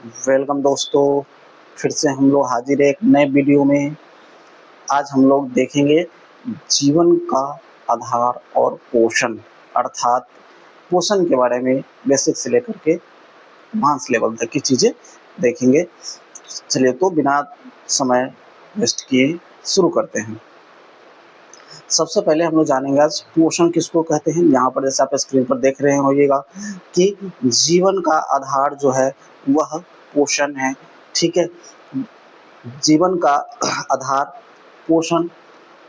Welcome दोस्तों, फिर से हम लोग हाजिर है एक नए वीडियो में। आज हम लोग देखेंगे जीवन का आधार और पोषण, अर्थात पोषण के बारे में बेसिक से लेकर के एडवांस लेवल तक की चीज़ें देखेंगे। चलिए तो बिना समय वेस्ट किए शुरू करते हैं। सबसे पहले हम लोग जानेंगे आज पोषण किसको कहते हैं। यहाँ पर जैसे आप स्क्रीन पर देख रहे होइएगा कि जीवन का आधार जो है वह पोषण है। ठीक है, जीवन का आधार पोषण,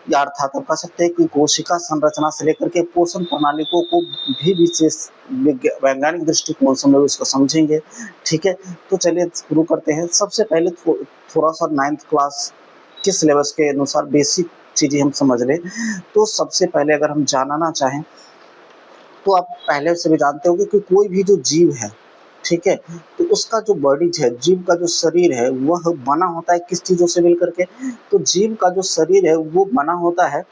या अर्थात आप कह सकते हैं कि कोशिका संरचना से लेकर के पोषण प्रणाली को भी विशेष वैज्ञानिक दृष्टिकोण से हम लोग इसको समझेंगे। ठीक है, तो चलिए शुरू करते हैं। सबसे पहले थोड़ा सा 9th क्लास के सिलेबस के अनुसार बेसिक चीज़ें हम समझ लें। तो सबसे पहले अगर हम जानना चाहें तो आप पहले से भी जानते होंगे कि कोई भी जो जीव है, ठीक है, तो उसका जो बॉडीज है, जीव का जो शरीर है वह बना होता है किस चीज़ों से मिलकर के। तो जीव का जो शरीर है वो बना होता है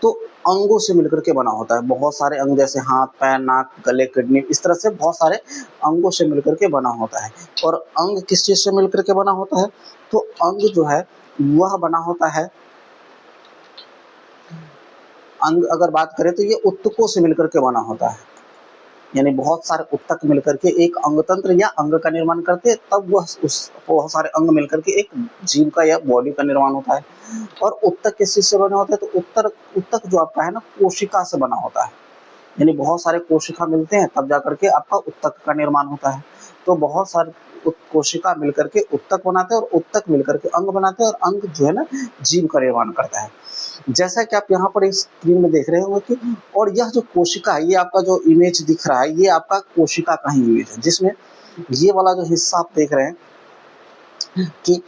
तो अंगों से मिलकर के बना होता है। बहुत सारे अंग जैसे हाथ, पैर, नाक, गले, किडनी, इस तरह से बहुत सारे अंगों से मिलकर के बना होता है। और अंग किस चीज़ से मिलकर के बना होता है? तो अंग जो है वह बना होता है, अंग अगर बात करें तो ये ऊतकों से मिलकर के बना होता है। यानी बहुत सारे ऊतक मिलकर के एक अंगतंत्र या अंग का निर्माण करते हैं, तब वह उस बहुत सारे अंग मिलकर के एक जीव का या बॉडी का निर्माण होता है। और ऊतक किस चीज से बना होता है? तो ऊतक जो आपका है ना, कोशिका से बना होता है। यानी बहुत सारे कोशिका मिलते हैं तब जाकर के आपका ऊतक का निर्माण होता है। तो बहुत सारे कोशिका मिलकर के ऊतक बनाते हैं और ऊतक मिलकर के अंग बनाते हैं, और अंग जो है ना जीव का निर्माण करता है। जैसा कि आप यहाँ पर इस स्क्रीन में देख रहे होंगे कि, और यह जो कोशिका है, ये आपका जो इमेज दिख रहा है, ये आपका कोशिका का ही इमेज है, जिसमें ये वाला जो हिस्सा आप देख रहे हैं कि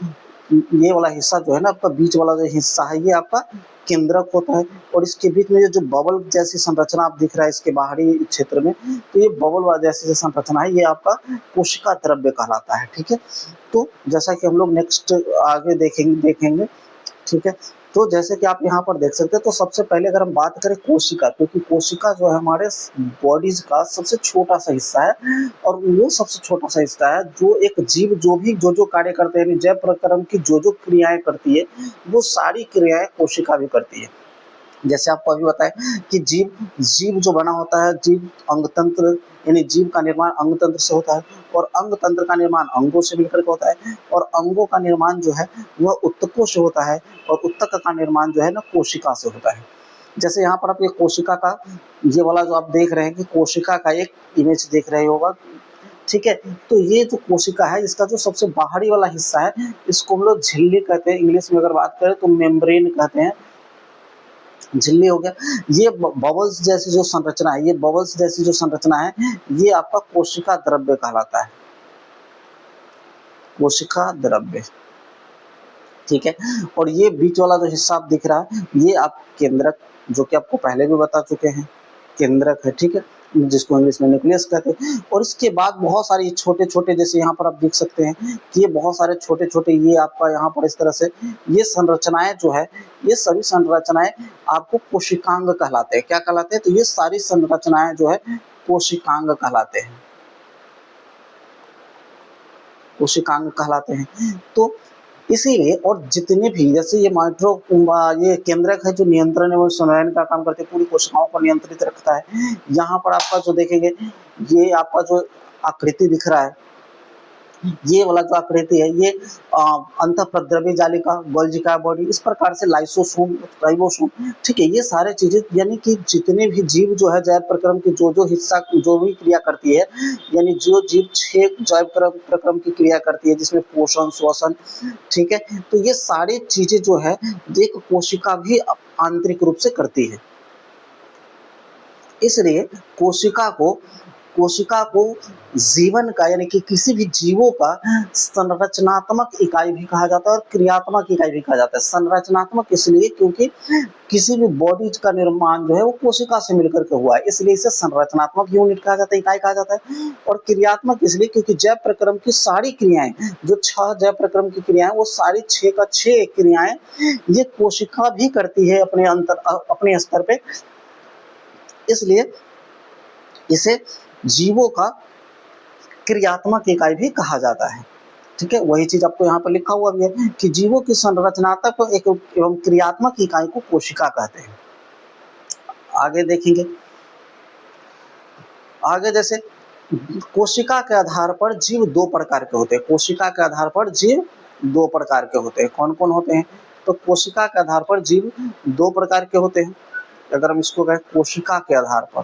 ये वाला हिस्सा जो है ना आपका, बीच वाला जो हिस्सा है ये आपका केंद्रक होता है। और इसके बीच में जो बबल जैसी संरचना आप दिख रहा है इसके बाहरी क्षेत्र में, तो ये बबल जैसी जो संरचना है ये आपका कोशिका द्रव्य कहलाता है। ठीक है, तो जैसा कि हम लोग नेक्स्ट आगे देखेंगे। ठीक है, तो जैसे कि आप यहाँ पर देख सकते हैं, तो सबसे पहले अगर हम बात करें कोशिका, क्योंकि कोशिका जो है हमारे बॉडीज का सबसे छोटा सा हिस्सा है, और वो सबसे छोटा सा हिस्सा है जो एक जीव जो कार्य करते हैं, जैव प्रक्रम की जो क्रियाएं करती है, वो सारी क्रियाएं कोशिका भी करती है। जैसे आपको अभी बताएं कि जीव जो बना होता है, जीव अंगतंत्र, यानी जीव का निर्माण अंगतंत्र से होता है, और अंगतंत्र का निर्माण अंगों से मिलकर के होता है, और अंगों का निर्माण जो है वह ऊतकों से होता है, और ऊतक का निर्माण जो है ना कोशिका से होता है। जैसे यहाँ पर आप ये कोशिका का, ये वाला जो आप देख रहे हैं कि कोशिका का एक इमेज देख रहे होगा। ठीक है, तो ये जो कोशिका है इसका जो सबसे बाहरी वाला हिस्सा है, इसको हम लोग झिल्ली कहते हैं। इंग्लिश में अगर बात करें तो मेम्ब्रेन कहते हैं, झिल्ली हो गया। ये बबल्स जैसी जो संरचना है, ये बबल्स जैसी जो संरचना है, ये आपका कोशिका द्रव्य कहलाता है, कोशिका द्रव्य। ठीक है, और ये बीच वाला जो हिस्सा आप दिख रहा है ये आप केंद्रक, जो कि आपको पहले भी बता चुके हैं, केंद्रक है। ठीक है, जिसको इंग्लिश में न्यूक्लियस कहते हैं। और इसके बाद बहुत सारे छोटे छोटे, जैसे यहाँ पर आप देख सकते हैं कि ये बहुत सारे छोटे छोटे, ये आपका यहाँ पर इस तरह से ये संरचनाएं जो है, ये सभी संरचनाएं आपको कोशिकांग कहलाते हैं। क्या कहलाते हैं? तो ये सारी संरचनाएं जो है कोशिकांग कहलाते हैं, कोशिकांग कहलाते हैं। तो इसीलिए, और जितने भी जैसे ये केंद्रक है जो नियंत्रण एवं संनयन का काम करते हैं, पूरी कोशिकाओं को नियंत्रित रखता है। यहाँ पर आपका जो देखेंगे, ये आपका जो आकृति दिख रहा है, ये वाला जो आकृति है, ये अंतःप्रद्रव्य जालिका, गोल्जिका बॉडी, इस प्रकार से लाइसोसोम, राइबोसोम। ठीक है, ये सारे चीजें, यानी कि जितने भी जीव जो है जैव प्रक्रम की जो हिस्सा जो भी क्रिया करती है, यानी जो जीव 6 जैव प्रक्रम की क्रिया करती है, जिसमें पोषण, श्वसन, ठीक है, तो ये सारी चीजें जो है एक कोशिका भी आंतरिक रूप से करती है। इसलिए कोशिका को जीवन का, यानी कि किसी भी जीवों का संरचनात्मक इकाई भी कहा जाता है और क्रियात्मक इकाई भी कहा जाता है। संरचनात्मक इसलिए क्योंकि किसी भी बॉडी का निर्माण जो है वो कोशिका से मिलकर के हुआ है, इसलिए इसे संरचनात्मक यूनिट कहा जाता है, इकाई कहा जाता है। और क्रियात्मक इसलिए क्योंकि जैव प्रक्रम की सारी क्रियाएं, जो 6 जैव प्रक्रम की क्रियाएं, वो सारी 6 का 6 क्रियाएं ये कोशिका भी करती है अपने स्तर पे। इसलिए इसे जीवों का क्रियात्मक इकाई भी कहा जाता है। ठीक है, वही चीज आपको यहाँ पर लिखा हुआ भी है कि जीवों की संरचनात्मक एक एवं क्रियात्मक इकाई को कोशिका कहते हैं। आगे देखेंगे, आगे जैसे कोशिका के आधार पर जीव दो प्रकार के होते हैं। कोशिका के आधार पर जीव दो प्रकार के होते हैं। कौन कौन होते हैं? तो कोशिका के आधार पर जीव दो प्रकार के होते हैं। अगर हम इसको कहें कोशिका के आधार पर,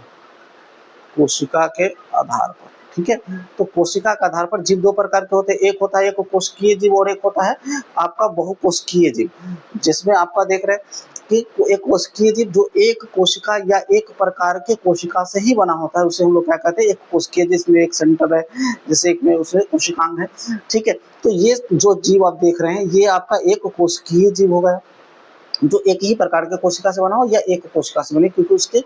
कोशिका के आधार पर, ठीक है, तो कोशिका के आधार पर जीव दो प्रकार के होते हैं। एक होता है एक कोशिकीय जीव और एक होता है आपका बहुकोशिकीय जीव, जिसमें आपका देख रहे हैं कि एक कोशिकीय जीव जो एक कोशिका या एक प्रकार के कोशिका से ही बना होता है, उसे हम लोग क्या कहते हैं? एक कोशिकीय, जिसमें एक सेंटर है, जैसे एक में उसमें कोशिकांग है। ठीक है, तो ये जो जीव आप देख रहे हैं ये आपका एक कोशिकीय जीव हो गया, जो एक ही प्रकार के कोशिका से बना हो या एक कोशिका से बने, क्योंकि उसके,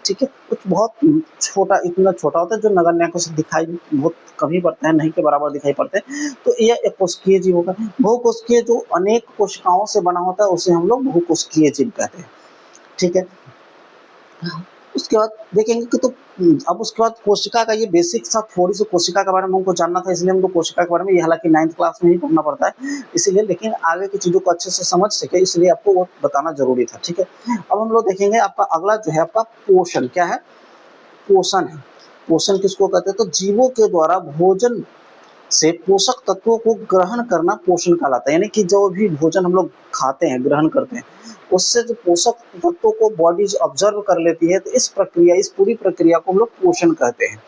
ठीक है, कुछ बहुत छोटा, इतना छोटा होता है जो नगण्य आंखों से दिखाई बहुत कम ही पड़ता है, नहीं के बराबर दिखाई पड़ते हैं। तो यह एक कोशिकीय जीव होगा। बहुकोशिकीय जो अनेक कोशिकाओं से बना होता है उसे हम लोग बहुकोशिकीय जीव कहते हैं। ठीक है, उसके बाद देखेंगे कि तो अब उसके बाद कोशिका का ये बेसिक सा थोड़ी सी कोशिका के बारे में हमको जानना था, इसलिए हमको कोशिका के बारे में ये हालांकि 9th क्लास में ही पढ़ना पड़ता है, इसीलिए, लेकिन आगे की चीज़ों को अच्छे से समझ सके इसलिए आपको वो बताना जरूरी था। ठीक है, अब हम लोग देखेंगे आपका अगला जो है आपका पोषण। क्या है? पोषण है। पोषण किसको कहते हैं? तो जीवों के द्वारा भोजन से पोषक तत्वों को ग्रहण करना पोषण कहलाता है। यानी कि जो भी भोजन हम लोग खाते हैं, ग्रहण करते हैं, उससे जो पोषक तत्वों को बॉडी ऑब्जर्व कर लेती है, तो इस प्रक्रिया, इस पूरी प्रक्रिया को हम लोग पोषण कहते हैं।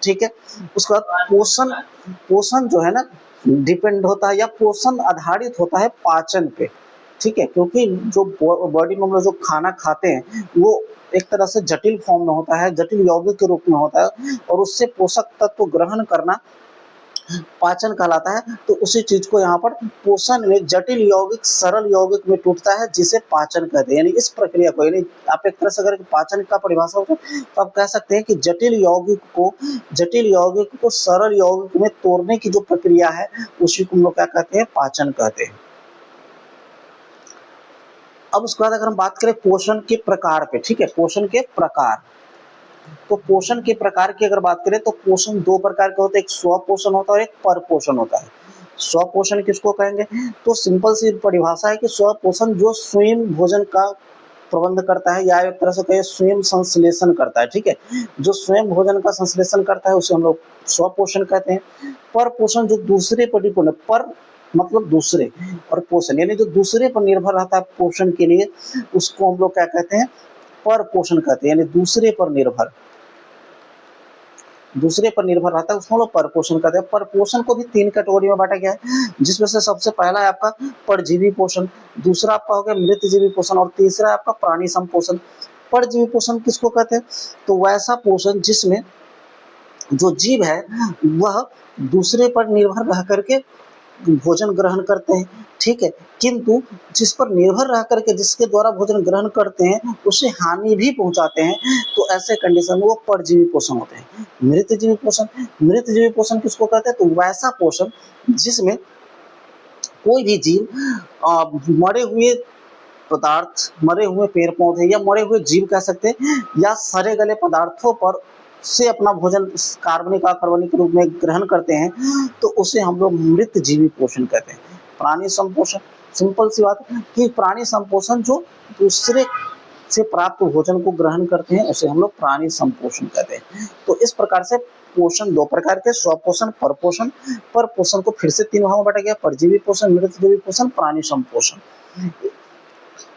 ठीक है, उसके बाद पोषण, पोषण जो है ना डिपेंड होता है या पोषण आधारित होता है पाचन पे। ठीक है, क्योंकि जो बॉडी में हम लोग जो खाना खाते हैं वो एक तरह से जटिल फॉर्म में होता है, जटिल यौगिक के रूप में होता है, और उससे पोषक तत्व ग्रहण करना पाचन कहलाता है। तो उसी चीज को यहाँ पर पोषण में जटिल यौगिक सरल यौगिक में टूटता है, जिसे पाचन कहते हैं। यानी इस प्रक्रिया को, यानी आप एक तरह से अगर पाचन का परिभाषा हो तो आप कह सकते हैं कि जटिल यौगिक को सरल यौगिक में तोड़ने की जो प्रक्रिया है उसी को हम लोग क्या कहते हैं? पाचन कहते हैं। अब उसके बाद अगर हम बात करें पोषण के प्रकार पे, ठीक है, पोषण के प्रकार, तो पोषण के प्रकार की अगर बात करें तो पोषण दो प्रकार के होते हैं, एक स्वपोषण होता है और एक परपोषण होता है। स्वपोषण किसको कहेंगे? तो सिंपल सी परिभाषा है कि स्वपोषण जो स्वयं भोजन का प्रबंध करता है, या एक तरह से कहे स्वयं संश्लेषण करता है। ठीक है, जो स्वयं भोजन का संश्लेषण करता है उसे हम लोग स्वपोषण कहते हैं। परपोषण जो दूसरे पर डिपेंड, पर मतलब दूसरे, और पोषण यानी जो दूसरे पर निर्भर रहता है पोषण के लिए, उसको हम लोग क्या कहते हैं? परपोषण कहते हैं। यानी दूसरे पर निर्भर रहता है उसको हम लोग परपोषण कहते हैं। परपोषण को भी 3 कैटेगरी में बांटा गया है, जिसमें से सबसे पहला है आपका परजीवी पोषण, दूसरा आपका हो गया मृतजीवी पोषण, और तीसरा है आपका प्राणी संपोषण। परजीवी पोषण किसको कहते हैं? तो वैसा पोषण जिसमें जो जीव है वह दूसरे पर निर्भर रह करके भोजन ग्रहण करते हैं। ठीक है, किंतु जिस पर निर्भर रह करके, जिसके द्वारा भोजन ग्रहण करते हैं, उसे हानि भी पहुंचाते हैं, तो ऐसे कंडीशन में वो परजीवी पोषण होते हैं। मृतजीवी पोषण किसको कहते हैं? तो वैसा पोषण जिसमें कोई भी जीव मरे हुए पदार्थ, मरे हुए पेड़ पौधे या मरे हुए जीव कह सकते हैं, या सड़े गले पदार्थों पर से अपना भोजन कार्बनिक रूप में ग्रहण करते हैं, तो उसे हम लोग मृतजीवी पोषण कहते हैं। प्राणी संपोषण, सिंपल सी बात है कि प्राणी संपोषण जो दूसरे से प्राप्त भोजन को ग्रहण करते हैं उसे हम लोग प्राणी संपोषण कहते हैं। तो इस प्रकार से पोषण दो प्रकार के, स्वपोषण, परपोषण। परपोषण को फिर से 3 भागों में बांटा गया, परजीवी पोषण, मृतजीवी पोषण, प्राणी संपोषण।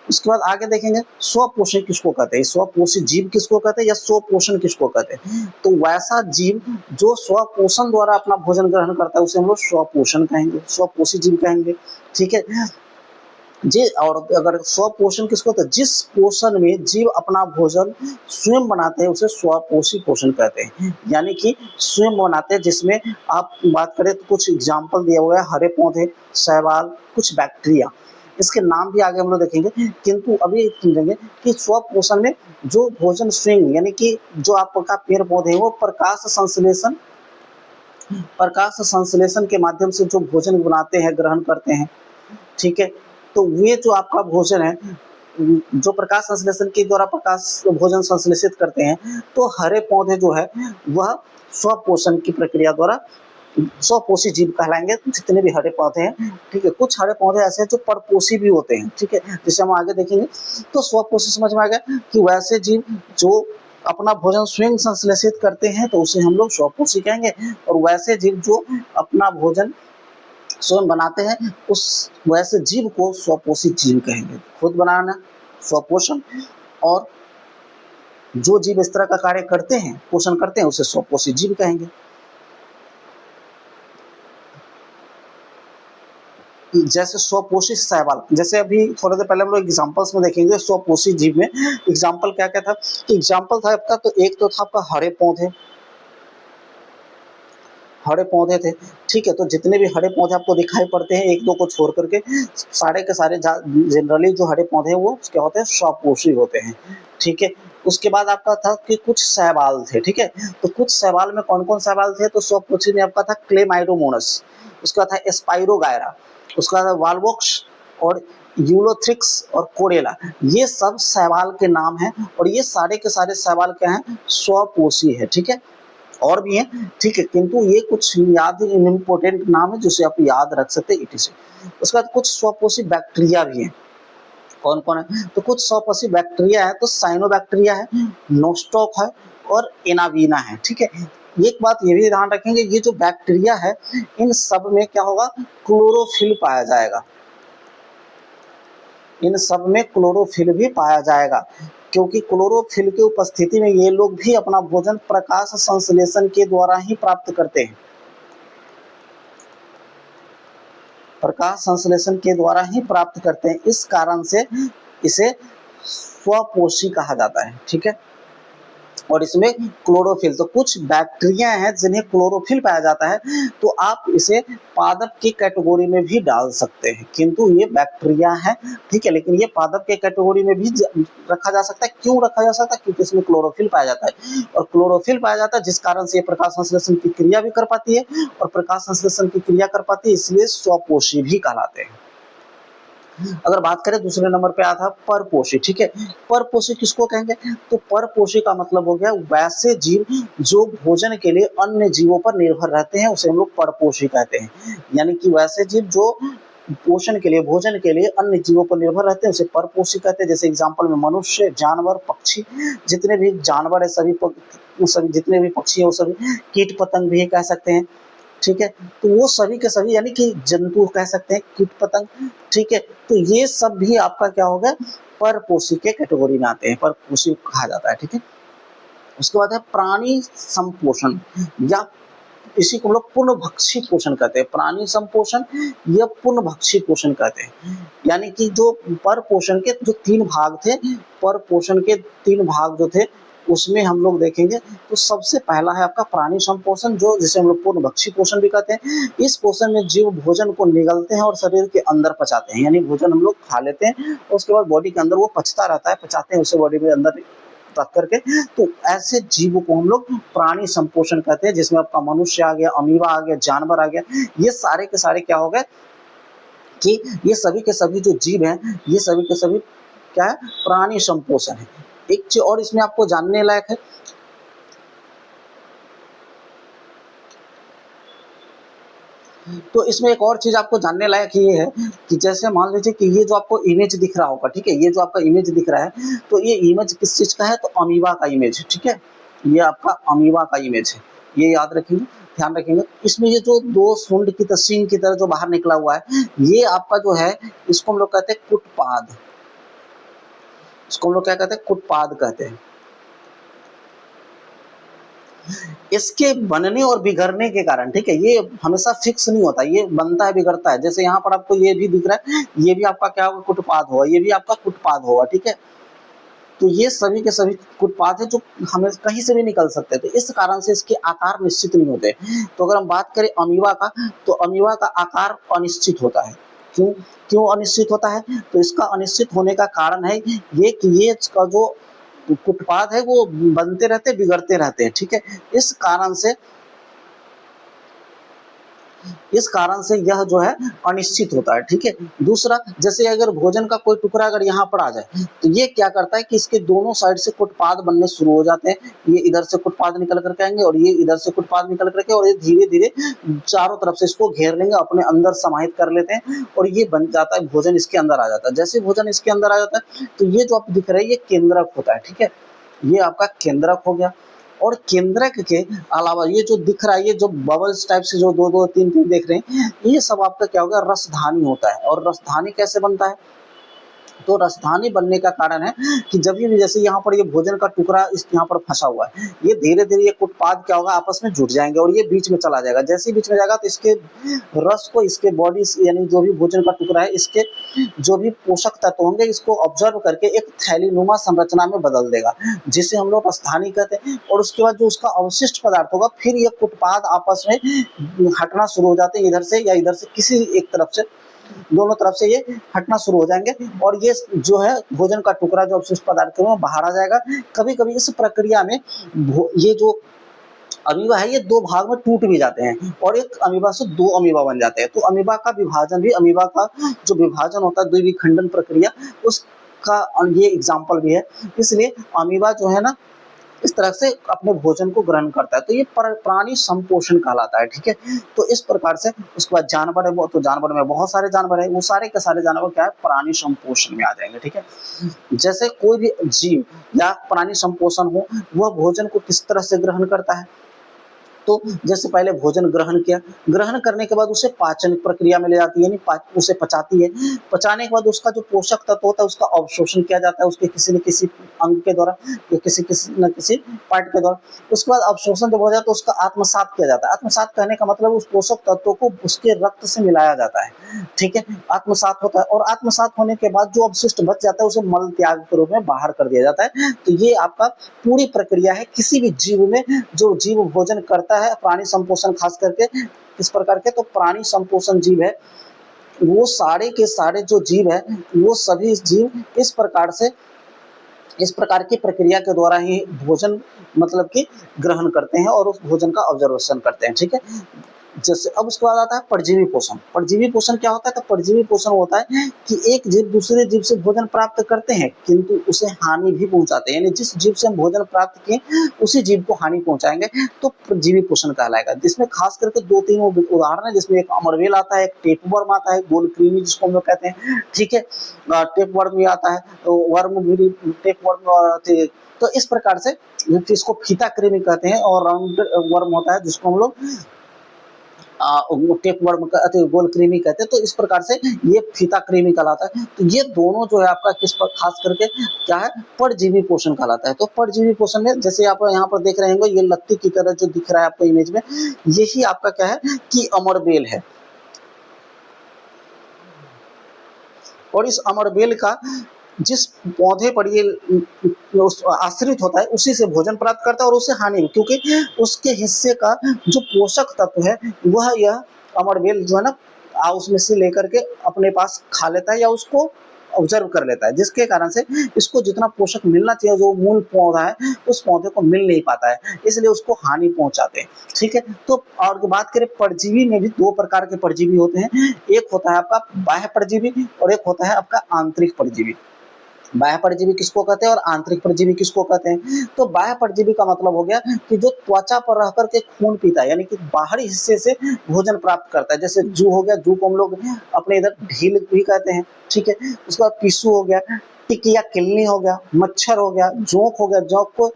उसके बाद आगे देखेंगे स्वपोषण किसको कहते हैं, स्वपोषी जीव किसको कहते हैं, या स्वपोषण किसको कहते हैं? तो वैसा जीव जो स्वपोषण द्वारा अपना भोजन ग्रहण करता है उसे हम लोग स्वपोषण कहेंगे, स्वपोषी जीव कहेंगे। ठीक है जी, और अगर स्वपोषण किसको कहते हैं? जिस पोषण में जीव अपना भोजन स्वयं बनाते हैं उसे स्वपोषी पोषण कहते हैं। यानी कि स्वयं बनाते हैं, जिसमें आप बात करें तो कुछ एग्जाम्पल दिया हुआ है, हरे पौधे, शैवाल, कुछ बैक्टीरिया, इसके नाम भी आगे हम लोग देखेंगे, किंतु अभी समझेंगे कि स्वपोषण में जो भोजन स्वयं, यानी कि जो आपका पेड़ पौधे हैं वो प्रकाश संश्लेषण के माध्यम से जो भोजन बनाते हैं, ग्रहण करते हैं। ठीक है, तो ये जो आपका भोजन है जो प्रकाश संश्लेषण के द्वारा प्रकाश भोजन संश्लेषित करते हैं, तो हरे पौधे जो है वह स्वपोषण की प्रक्रिया द्वारा स्वपोषी जीव कहलाएंगे, जितने भी हरे पौधे हैं। ठीक है, कुछ हरे पौधे ऐसे हैं जो परपोषी भी होते हैं। ठीक है, जिसे हम आगे देखेंगे। तो स्वपोषी समझ में आ गया कि वैसे जीव जो अपना भोजन स्वयं संश्लेषित करते हैं तो उसे हम लोग स्वपोषी कहेंगे, और वैसे जीव जो अपना भोजन स्वयं बनाते हैं उस वैसे जीव को स्वपोषी जीव कहेंगे। खुद बनाना स्वपोषण, और जो जीव इस तरह का कार्य करते हैं, पोषण करते हैं, उसे स्वपोषी जीव कहेंगे। जैसे स्वपोषी शैवाल, जैसे अभी थोड़ी देर पहले हम लोग एग्जांपल्स में देखेंगे स्वपोषी जीव में एग्जांपल क्या क्या था। कि एग्जांपल था आपका, तो एक तो था आपका हरे पौधे, हरे पौधे थे। ठीक है, तो जितने भी हरे पौधे आपको दिखाई पड़ते हैं, एक दो को छोड़ करके सारे के सारे जनरली जो हरे पौधे हैं वो क्या होते हैं, स्वपोषी होते हैं। ठीक है, उसके बाद आपका था कि कुछ शैवाल थे। ठीक है, तो कुछ शैवाल में कौन कौन शैवाल थे, तो स्वपोषी में आपका था क्लेमाइडोमोनस, उसका था स्पाइरोगायरा, उसका था वाल्वोक्स और यूलोथ्रिक्स और कोरेला। ये सब शैवाल के नाम हैं, और ये सारे के सारे शैवाल क्या हैं, स्वपोषी है। ठीक है, और भी हैं। ठीक है, किंतु ये कुछ याद इम्पोर्टेंट नाम है जिसे आप याद रख सकते हैं इटी से। उसके बाद कुछ स्वपोषी बैक्टीरिया भी हैं। कौन कौन है, तो कुछ स्वपोषी बैक्टीरिया है, तो साइनोबैक्टीरिया है, नोस्टॉक है और एनावीना है। ठीक है, एक बात ये भी ध्यान रखेंगे, ये जो बैक्टीरिया है इन सब में क्या होगा, क्लोरोफिल पाया जाएगा। इन सब में क्लोरोफिल भी पाया जाएगा, क्योंकि क्लोरोफिल की उपस्थिति में ये लोग भी अपना भोजन प्रकाश संश्लेषण के द्वारा ही प्राप्त करते हैं। प्रकाश संश्लेषण के द्वारा ही प्राप्त करते हैं, इस कारण से इसे स्वपोषी कहा जाता है। ठीक है, और इसमें क्लोरोफिल, तो कुछ बैक्टीरिया हैं जिन्हें क्लोरोफिल पाया जाता है, तो आप इसे पादप की कैटेगरी में भी डाल सकते हैं, किंतु ये बैक्टीरिया है। ठीक है, लेकिन ये पादप के कैटेगरी में भी रखा जा सकता है। क्यों रखा जा सकता है, क्योंकि इसमें क्लोरोफिल पाया जाता है, और क्लोरोफिल पाया जाता है जिस कारण से ये प्रकाश संश्लेषण की क्रिया भी कर पाती है, और प्रकाश संश्लेषण की क्रिया कर पाती है, इसलिए स्वपोषी भी कहलाते हैं। अगर बात करें दूसरे नंबर पे आता है परपोषी। ठीक है, परपोषी किसको कहेंगे, तो परपोषी का मतलब हो गया वैसे जीव जो भोजन के लिए अन्य जीवों पर निर्भर रहते हैं, उसे हम लोग परपोषी कहते हैं। यानी कि वैसे जीव जो पोषण के लिए, भोजन के लिए अन्य जीवों पर निर्भर रहते हैं, उसे परपोषी कहते हैं। जैसे एग्जाम्पल में मनुष्य, जानवर, पक्षी, जितने भी जानवर है सभी जितने भी पक्षी है वो सभी, कीट पतंग भी कह सकते हैं। ठीक है, तो वो सभी के सभी यानी कि जंतु कह सकते हैं, कीट पतंग। ठीक है, तो ये सब भी आपका क्या होगा, परपोषी के कैटेगरी में आते हैं, परपोषी कहा जाता है। ठीक है, उसके बाद है प्राणी संपोषण, या इसी को हम लोग पूर्णभक्षी पोषण कहते हैं। प्राणी संपोषण या पूर्णभक्षी पोषण कहते हैं। यानी कि जो पर पोषण के जो 3 भाग थे, पर पोषण के 3 भाग जो थे उसमें हम लोग देखेंगे, तो सबसे पहला है आपका प्राणी संपोषण, जो जिसे हम लोग पूर्णभक्षी पोषण भी कहते हैं। इस पोषण में जीव भोजन को निगलते हैं और शरीर के अंदर पचाते हैं, यानी भोजन हम लोग खा लेते हैं और उसके बाद बॉडी के अंदर वो पचता रहता है, पचाते हैं उसे बॉडी में अंदर रख करके। तो ऐसे जीवों को हम लोग प्राणी संपोषण कहते हैं, जिसमें आपका मनुष्य आ गया, अमीबा आ गया, जानवर आ गया, ये सारे के सारे क्या हो गए कि ये सभी के सभी जो जीव हैं, ये सभी के सभी क्या है, प्राणी संपोषण है। एक चीज और इसमें आपको जानने लायक है, तो इसमें एक और चीज आपको जानने लायक ये है कि जैसे मान लीजिए कि ये जो आपको इमेज दिख रहा होगा, ठीक है, ये जो आपका इमेज दिख रहा है, तो ये इमेज किस चीज का है, तो अमीबा का इमेज है। ठीक है, ये आपका अमीबा का इमेज है, ये याद रखेंगे, ध्यान रखेंगे। इसमें ये जो 2 सूंड की तरह, सींग की तरह जो बाहर निकला हुआ है, ये आपका जो है, इसको हम लोग कहते हैं कुटपाद। इसको हम लोग क्या कहते हैं, कुटपाद कहते हैं। इसके बनने और बिगड़ने के कारण, ठीक है, ये हमेशा फिक्स नहीं होता, ये बनता है बिगड़ता है। जैसे यहाँ पर आपको ये भी दिख रहा है, ये भी आपका क्या होगा, कुटपाद होगा, ये भी आपका कुटपाद होगा। ठीक है, तो ये सभी के सभी कुटपाद है जो हमें कहीं से भी निकल सकते हैं, तो इस कारण से इसके आकार निश्चित नहीं होते। तो अगर हम बात करें अमीबा का, तो अमीबा का आकार अनिश्चित होता है। क्यों क्यों अनिश्चित होता है, तो इसका अनिश्चित होने का कारण है ये कि ये इसका जो कुटपाद है वो बनते रहते, बिगड़ते रहते हैं। ठीक है, इस कारण से इस कारण से यह जो है अनिश्चित होता है, ठीक है। दूसरा, जैसे अगर भोजन का कोई टुकड़ा अगर यहाँ पर आ जाए तो ये क्या करता है कि इसके दोनों साइड से कुटपाद बनने शुरू हो जाते हैं। ये इधर से कुटपाद निकल करके आएंगे और ये इधर से कुटपाद निकल करके, और ये धीरे धीरे चारों तरफ से इसको घेर लेंगे, अपने अंदर समाहित कर लेते हैं और ये बन जाता है भोजन, इसके अंदर आ जाता है। जैसे भोजन इसके अंदर आ जाता है तो ये जो आप दिख रहा है ये केंद्रक होता है, ठीक है। ये आपका केंद्रक हो गया। और केंद्रक के अलावा ये जो दिख रहा है, ये जो बबल्स टाइप से जो दो दो तीन तीन देख रहे हैं, ये सब आपका क्या होगा, रसधानी होता है। और रसधानी कैसे बनता है, तो रसधानी बनने का कारण है कि जब भी जैसे यहाँ पर ये भोजन का टुकड़ा इस यहाँ पर फंसा हुआ है, ये धीरे धीरे ये कुटपाद क्या होगा, आपस में जुड़ जाएंगे और ये बीच में चला जाएगा। जैसे ही बीच में जाएगा तो इसके रस को, इसके बॉडी यानी जो भी भोजन का टुकड़ा है, इसके जो भी पोषक तत्व होंगे इसको ऑब्जर्व करके एक थैलीनुमा संरचना में बदल देगा, जिसे हम लोग रसधानी कहते हैं। और उसके बाद जो उसका अवशिष्ट पदार्थ होगा, फिर ये कुटपाद आपस में हटना शुरू हो जाते हैं, इधर से या इधर से, किसी एक तरफ से, दोनों तरफ से ये हटना शुरू हो जाएंगे और ये जो है भोजन का टुकड़ा जो अवशिष्ट पदार्थ है बाहर आ जाएगा। कभी कभी इस प्रक्रिया में ये जो अमीबा है ये दो भाग में टूट भी जाते हैं और एक अमीबा से दो अमीबा बन जाते हैं। तो अमीबा का विभाजन भी, अमीबा का जो विभाजन होता है द्विविखंडन प्रक्रिया, उसका ये एग्जाम्पल भी है। इसलिए अमीबा जो है ना इस तरह से अपने भोजन को ग्रहण करता है। तो ये प्राणी संपोषण कहलाता है, ठीक है। तो इस प्रकार से उसके बाद जानवर है, वो तो जानवर में बहुत सारे जानवर है, वो सारे के सारे जानवर क्या है, प्राणी संपोषण में आ जाएंगे, ठीक है। जैसे कोई भी जीव या प्राणी संपोषण हो, वह भोजन को किस तरह से ग्रहण करता है, तो जैसे पहले भोजन ग्रहण किया, ग्रहण करने के बाद उसे पाचन प्रक्रिया में ले जाती है, यानी उसे पचाती है। पचाने के बाद उसका जो पोषक तत्व होता है उसका अवशोषण किया जाता है उसके किसी न किसी अंग के द्वारा या किसी न किसी पार्ट के द्वारा। उसके बाद अवशोषण जब हो जाता है तो उसका आत्मसात किया जाता है। आत्मसात कहने का मतलब उस पोषक तत्व को उसके रक्त से मिलाया जाता है, ठीक है। आत्मसात होता है और आत्मसात होने के बाद जो अवशिष्ट बच जाता है उसे मल त्याग के रूप में बाहर कर दिया जाता है। तो ये आपका पूरी प्रक्रिया है किसी भी जीव में, जो जीव भोजन करता है, प्राणी संपोषण खास करके इस प्रकार के। तो प्राणी संपोषण जीव है, वो सारे के सारे जो जीव है, वो सभी जीव इस प्रकार से, इस प्रकार की प्रक्रिया के द्वारा ही भोजन मतलब कि ग्रहण करते हैं और उस भोजन का ऑब्जर्वेशन करते हैं, ठीक है। जैसे अब उसके बाद आता है परजीवी पोषण। परजीवी पोषण क्या होता है, तो परजीवी पोषण होता है कि एक जीव दूसरे जीव से भोजन प्राप्त करते हैं किंतु उसे हानि भी पहुंचाते हैं, यानी जिस जीव से हम भोजन प्राप्त किए उसी जीव को हानि पहुंचाएंगे, तो परजीवी पोषण कहलाएगा। जिसमें खास करके दो तीन उदाहरण है, जिसमें एक अमरवेल आता है, एक टेपवर्म आता है, गोलकृमि जिसको हम लोग कहते हैं, ठीक है। टेपवर्म भी आता है, वर्म भी, टेपवर्म। तो इस प्रकार से इसको फीता कृमि कहते हैं, और राउंड वर्म होता है जिसको हम लोग टेपवर्म गोल कृमि कहते हैं। तो इस प्रकार से ये फीता कृमि कहलाता है। तो ये दोनों जो है आपका किस पर खास करके क्या है, परजीवी पोषण कहलाता है। तो परजीवी पोषण में जैसे आप यहाँ पर देख रहे होंगे, ये लत्ती की तरह जो दिख रहा है आपको इमेज में, यही आपका क्या है कि अमरबेल है। और इस अमरबेल का जिस पौधे पर ये आश्रित होता है उसी से भोजन प्राप्त करता है और उसे हानि भी, क्योंकि उसके हिस्से का जो पोषक तत्व है वह यह अमरबेल जो है ना उसमें से लेकर के अपने पास खा लेता है या उसको ऑब्जर्व कर लेता है, जिसके कारण से इसको जितना पोषक मिलना चाहिए जो मूल पौधा है उस पौधे को मिल नहीं पाता है, इसलिए उसको हानि पहुंचाते हैं, ठीक है। तो और बात करें परजीवी में भी दो प्रकार के परजीवी होते हैं, एक होता है आपका बाह्य परजीवी और एक होता है आपका आंतरिक परजीवी। बाह्य परजीवी किसको कहते हैं और आंतरिक परजीवी किसको कहते हैं। तो बाह्य परजीवी का मतलब हो गया कि जो त्वचा पर रह करके खून पीता है, यानी कि बाहरी हिस्से से भोजन प्राप्त करता है। जैसे जू हो गया, जू को हम लोग अपने इधर ढील भी कहते हैं, ठीक है। उसके बाद पिस्सू हो गया, टिक या किलनी हो गया, मच्छर हो गया, जोंक हो गया, जोंक को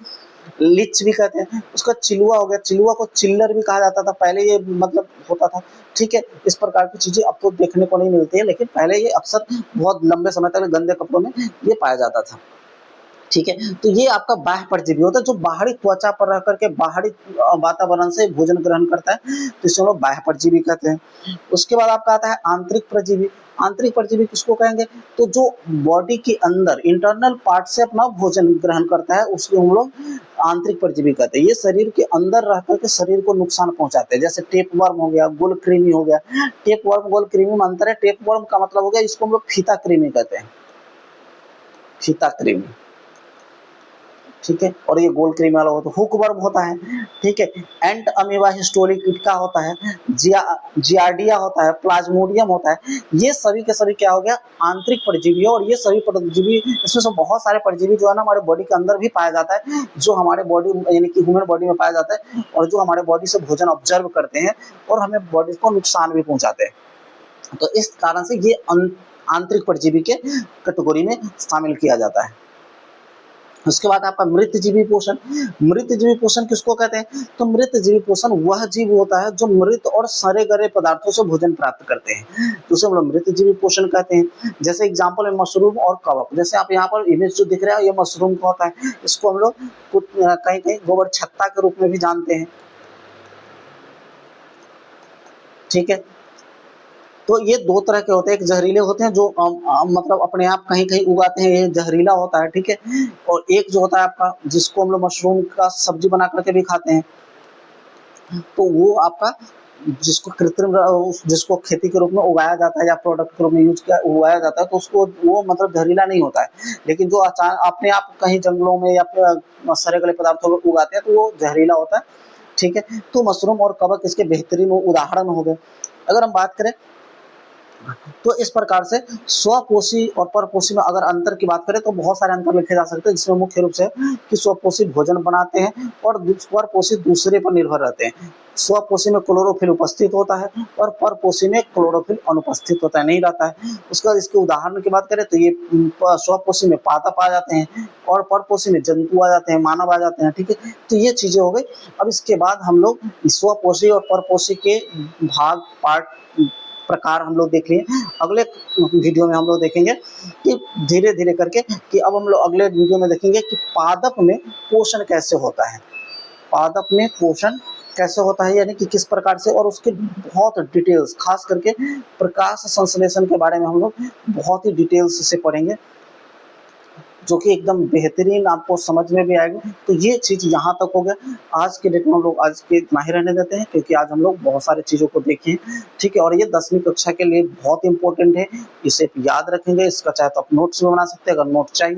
लिच भी कहते हैं। उसका चिलुआ हो गया, चिलुआ को चिल्लर भी कहा जाता था, पहले ये मतलब होता था, ठीक है। इस प्रकार की चीजें अब तो देखने को नहीं मिलती है, लेकिन पहले ये अक्सर बहुत लंबे समय तक गंदे कपड़ों में ये पाया जाता था, ठीक है। तो ये आपका बाह्य परजीवी होता है जो बाहरी त्वचा पर रह करके बाहरी वातावरण से भोजन ग्रहण करता है, तो इसे हम लोग बाह्य परजीवी कहते हैं। उसके बाद आपका आता है आंतरिक परजीवी। आंतरिक परजीवी किसको कहेंगे, तो जो बॉडी के अंदर इंटरनल पार्ट से अपना भोजन ग्रहण करता है उसको हम लोग आंतरिक परजीवी कहते हैं। ये शरीर के अंदर रह करके शरीर को नुकसान पहुंचाते हैं, जैसे टेपवर्म हो गया, गोलकृमि हो गया। टेपवर्म गोलकृमि में अंतर है, टेपवर्म का मतलब हो गया इसको हम लोग फीता कृमि कहते हैं, फीता कृमि। ठीक है। और ये गोल क्रीम वाला होता है, हुकवर्म होता है, ठीक है। एंट अमीबा हिस्टोरिका होता है, जियार्डिया होता है, प्लाज्मोडियम होता है। ये सभी के सभी क्या हो गया, आंतरिक परजीवी है। और ये सभी परजीवी, इसमें से बहुत सारे परजीवी जो है ना हमारे बॉडी के अंदर भी पाया जाता है, जो हमारे बॉडी यानी कि ह्यूमन बॉडी में पाया जाता है, और जो हमारे बॉडी से भोजन ऑब्जर्व करते हैं और हमें बॉडी को नुकसान भी पहुंचाते हैं। तो इस कारण से ये आंतरिक परजीवी के कैटेगरी में शामिल किया जाता है। उसके बाद आपका मृतजीवी पोषण। मृतजीवी पोषण किसको कहते हैं, तो मृतजीवी पोषण वह जीव होता है जो मृत और सड़े गले पदार्थों से भोजन प्राप्त करते हैं, तो उसे हम लोग मृतजीवी पोषण कहते हैं। जैसे एग्जांपल है मशरूम और कवक। जैसे आप यहाँ पर इमेज जो दिख रहा है ये मशरूम का होता है, इसको हम लोग कहीं कहीं गोबर छत्ता के रूप में भी जानते हैं, ठीक है। तो ये दो तरह के होते हैं, एक जहरीले होते हैं जो मतलब अपने आप कहीं कहीं उगाते हैं, ये जहरीला होता है, ठीक है। और एक जो होता है आपका जिसको हम लोग मशरूम का सब्जी बना करके भी खाते हैं, तो वो आपका जिसको कृत्रिम जिसको खेती के रूप में उगाया जाता है या प्रोडक्ट के रूप में उगाया जाता है, तो उसको वो मतलब जहरीला नहीं होता है। लेकिन जो अपने आप कहीं जंगलों में या सड़े गले पदार्थों में उगाते हैं तो वो जहरीला होता है, ठीक है। तो मशरूम और कवक इसके बेहतरीन उदाहरण हो गए। अगर हम बात करें तो इस प्रकार से स्वपोषी और परपोषी में अगर अंतर की बात करें तो बहुत सारे अंतर लिखे जा सकते हैं, जिसमें मुख्य रूप से कि स्वपोषी भोजन बनाते हैं और परपोषी दूसरे पर निर्भर रहते हैं। स्वपोषी में क्लोरोफिल उपस्थित होता है और परपोषी में क्लोरोफिल अनुपस्थित होता है, नहीं रहता है। उसके बाद इसके उदाहरण की बात करें तो ये स्वपोषी में पादप आ जाते हैं और परपोषी में जंतु आ जाते हैं, मानव आ जाते हैं, ठीक है। तो ये चीजें हो गई। अब इसके बाद हम लोग स्वपोषी और परपोषी के भाग पार्ट प्रकार हम लोग देख लिए। अगले वीडियो में हम लोग देखेंगे कि धीरे धीरे करके कि अब हम लोग अगले वीडियो में देखेंगे कि पादप में पोषण कैसे होता है, पादप में पोषण कैसे होता है, यानी कि किस प्रकार से, और उसके बहुत डिटेल्स खास करके प्रकाश संश्लेषण के बारे में हम लोग बहुत ही डिटेल्स से पढ़ेंगे, जो कि एकदम बेहतरीन आपको समझ में भी आएगा। तो ये चीज़ यहाँ तक हो गया। आज के डेट में हम लोग आज के इतना ही रहने देते हैं, क्योंकि आज हम लोग बहुत सारी चीज़ों को देखें, ठीक है। और ये 10वीं कक्षा के लिए बहुत इंपॉर्टेंट है, इसे याद रखेंगे। इसका चाहे तो आप नोट्स भी बना सकते हैं, अगर नोट चाहिए